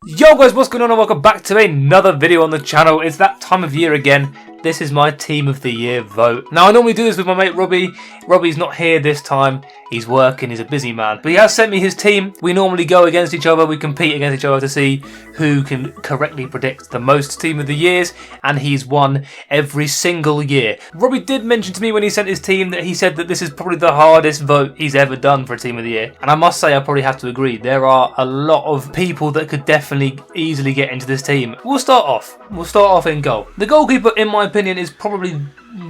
Yo guys, what's going on and welcome back to another video on the channel. It's that time of year again. This is my Team of the Year vote. Now I normally do this with my mate Robbie. Robbie's not here this time. He's working, he's a busy man. But he has sent me his team. We normally go against each other. We compete against each other to see who can correctly predict the most Team of the Years. And he's won every single year. Robbie did mention to me when he sent his team that he said that this is probably the hardest vote he's ever done for a Team of the Year. And I must say I probably have to agree. There are a lot of people that could definitely easily get into this team. We'll start off in goal. The goalkeeper, in my opinion, is probably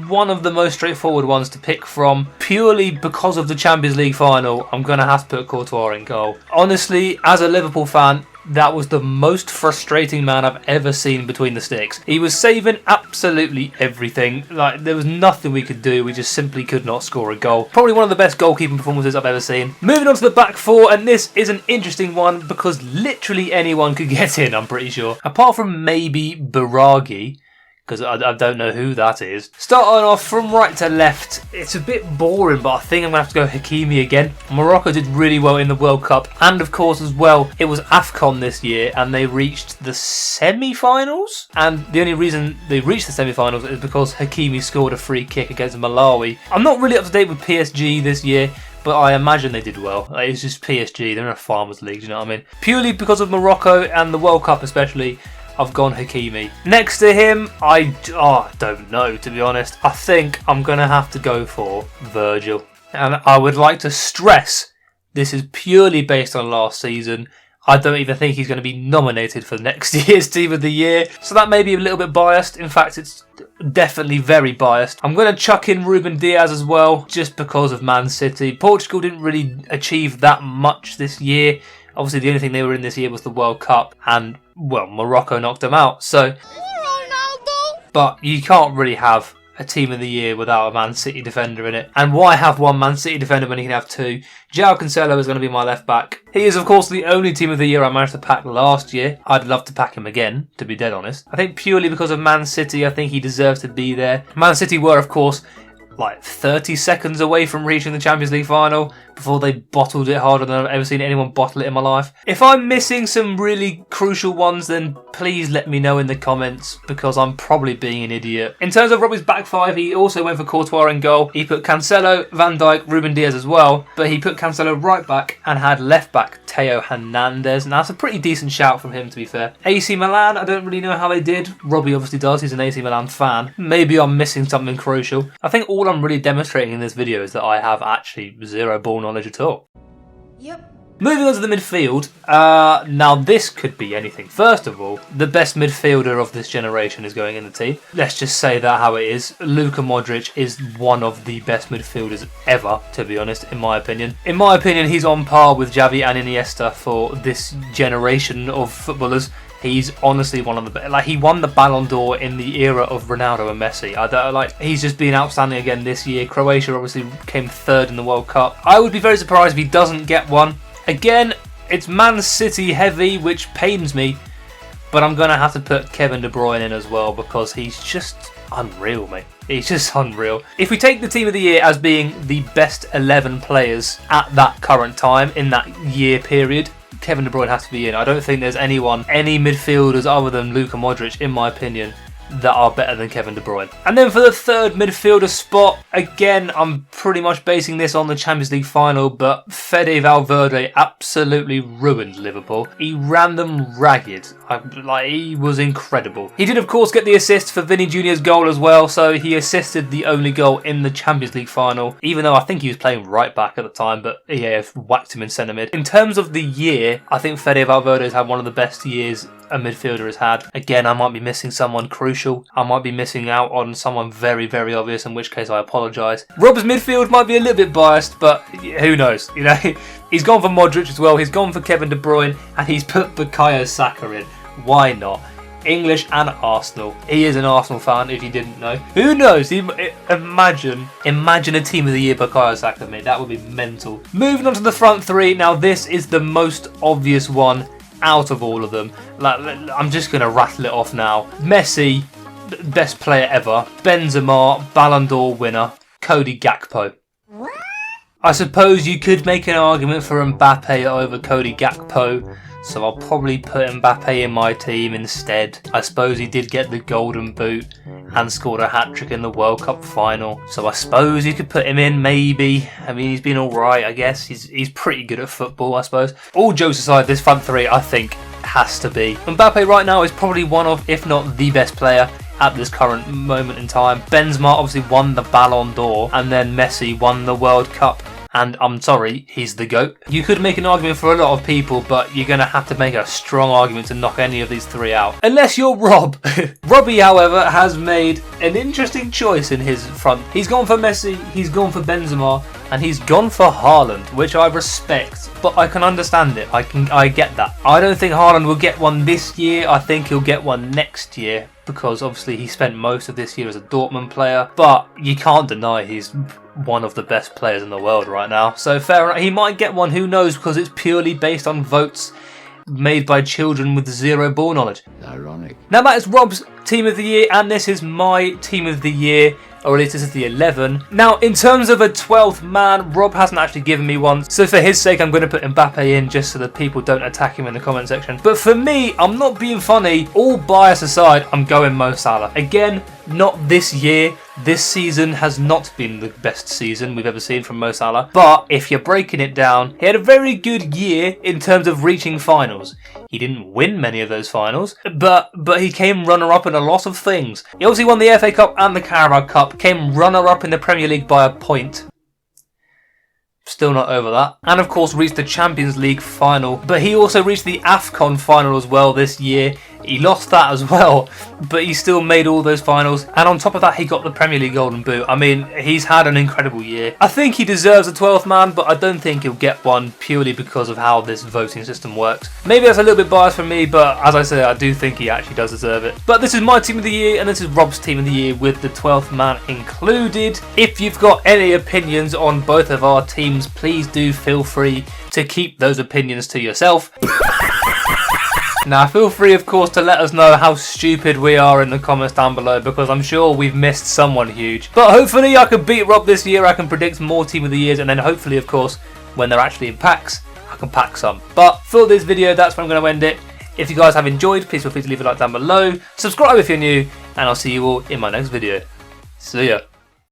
one of the most straightforward ones to pick from, purely because of the Champions League final. I'm going to have to put Courtois in goal. Honestly, as a Liverpool fan, that was the most frustrating man I've ever seen between the sticks. He was saving absolutely everything. Like, there was nothing we could do. We just simply could not score a goal. Probably one of the best goalkeeping performances I've ever seen. Moving on to the back four, and this is an interesting one because literally anyone could get in, I'm pretty sure. Apart from maybe Baragi, because I don't know who that is. Starting off from right to left, it's a bit boring, but I think I'm going to have to go Hakimi again. Morocco did really well in the World Cup, and of course as well, it was AFCON this year, and they reached the semi-finals. And the only reason they reached the semi-finals is because Hakimi scored a free kick against Malawi. I'm not really up to date with PSG this year, but I imagine they did well. Like, it's just PSG, they're in a Farmers League, you know what I mean? Purely because of Morocco and the World Cup especially, I've gone Hakimi. Next to him, I don't know, to be honest. I think I'm going to have to go for Virgil. And I would like to stress, this is purely based on last season. I don't even think he's going to be nominated for next year's Team of the Year. So that may be a little bit biased. In fact, it's definitely very biased. I'm going to chuck in Ruben Diaz as well, just because of Man City. Portugal didn't really achieve that much this year. Obviously, the only thing they were in this year was the World Cup, and, well, Morocco knocked them out. So, but you can't really have a Team of the Year without a Man City defender in it. And why have one Man City defender when you can have two? João Cancelo is going to be my left back. He is, of course, the only Team of the Year I managed to pack last year. I'd love to pack him again, to be dead honest. I think purely because of Man City, I think he deserves to be there. Man City were, of course, like 30 seconds away from reaching the Champions League final before they bottled it harder than I've ever seen anyone bottle it in my life. If I'm missing some really crucial ones, then please let me know in the comments, because I'm probably being an idiot. In terms of Robbie's back five, he also went for Courtois in goal. He put Cancelo, Van Dijk, Ruben Diaz as well, but he put Cancelo right back and had left back Theo Hernandez. Now that's a pretty decent shout from him, to be fair. AC Milan, I don't really know how they did. Robbie obviously does, he's an AC Milan fan. Maybe I'm missing something crucial. I think all I'm really demonstrating in this video is that I have actually zero ball knowledge at all. Yep. Moving on to the midfield, now this could be anything. First of all, the best midfielder of this generation is going in the team. Let's just say that how it is. Luka Modric is one of the best midfielders ever, to be honest, in my opinion. In my opinion, he's on par with Xavi and Iniesta for this generation of footballers. He's honestly one of the best. Like, he won the Ballon d'Or in the era of Ronaldo and Messi. He's just been outstanding again this year. Croatia obviously came third in the World Cup. I would be very surprised if he doesn't get one. Again, it's Man City heavy, which pains me, but I'm going to have to put Kevin De Bruyne in as well, because he's just unreal, mate. He's just unreal. If we take the Team of the Year as being the best 11 players at that current time, in that year period, Kevin De Bruyne has to be in. I don't think there's any midfielders other than Luka Modric, in my opinion, that are better than Kevin De Bruyne. And then for the third midfielder spot, again, I'm pretty much basing this on the Champions League final, but Fede Valverde absolutely ruined Liverpool. He ran them ragged. He was incredible. He did, of course, get the assist for Vinny Jr.'s goal as well, so he assisted the only goal in the Champions League final, even though I think he was playing right back at the time, but EAF whacked him in centre mid. In terms of the year, I think Fede Valverde's had one of the best years a midfielder has had. Again, I might be missing someone crucial. I might be missing out on someone very, very obvious, in which case I apologise. Rob's midfield might be a little bit biased, but who knows, you know? He's gone for Modric as well, he's gone for Kevin De Bruyne, and he's put Bukayo Saka in. Why not? English and Arsenal. He is an Arsenal fan, if you didn't know. Who knows? Imagine a Team of the Year Bukayo Saka, mate. That would be mental. Moving on to the front three. Now, this is the most obvious one out of all of them. I'm just going to rattle it off now. Messi, best player ever. Benzema, Ballon d'Or winner. Cody Gakpo. I suppose you could make an argument for Mbappe over Cody Gakpo. so I'll probably put Mbappe in my team instead. I suppose he did get the golden boot and scored a hat-trick in the World Cup final, so I suppose you could put him in, maybe. I mean, he's been alright, I guess. He's pretty good at football, I suppose. All jokes aside, this front three, I think, has to be. Mbappe right now is probably one of, if not the best player at this current moment in time. Benzema obviously won the Ballon d'Or, and then Messi won the World Cup. And I'm sorry, he's the GOAT. You could make an argument for a lot of people, but you're going to have to make a strong argument to knock any of these three out. Unless you're Rob. Robbie, however, has made an interesting choice in his front. He's gone for Messi, he's gone for Benzema, and he's gone for Haaland, which I respect, but I can understand it. I get that. I don't think Haaland will get one this year. I think he'll get one next year, because obviously he spent most of this year as a Dortmund player, but you can't deny he's one of the best players in the world right now. So fair enough, he might get one, who knows, because it's purely based on votes made by children with zero ball knowledge. Ironic. Now that is Rob's team of the year, and this is my team of the year, or at least this is the 11. Now, in terms of a 12th man, Rob hasn't actually given me one, so for his sake I'm going to put Mbappe in just so that people don't attack him in the comment section. But for me, I'm not being funny, all bias aside, I'm going Mo Salah. Again, not this year. This season has not been the best season we've ever seen from Mo Salah, but if you're breaking it down, he had a very good year in terms of reaching finals. He didn't win many of those finals, but he came runner-up in a lot of things. He obviously won the FA Cup and the Carabao Cup, came runner-up in the Premier League by a point. Still not over that. And of course reached the Champions League final, but he also reached the AFCON final as well this year. He lost that as well, but he still made all those finals. And on top of that, he got the Premier League Golden Boot. I mean, he's had an incredible year. I think he deserves a 12th man, but I don't think he'll get one purely because of how this voting system works. Maybe that's a little bit biased for me, but as I say, I do think he actually does deserve it. But this is my team of the year, and this is Rob's team of the year with the 12th man included. If you've got any opinions on both of our teams, please do feel free to keep those opinions to yourself. Now, feel free, of course, to let us know how stupid we are in the comments down below, because I'm sure we've missed someone huge. But hopefully I can beat Rob this year. I can predict more team of the years, and then hopefully, of course, when they're actually in packs, I can pack some. But for this video, that's where I'm going to end it. If you guys have enjoyed, please feel free to leave a like down below. Subscribe if you're new, and I'll see you all in my next video. See ya.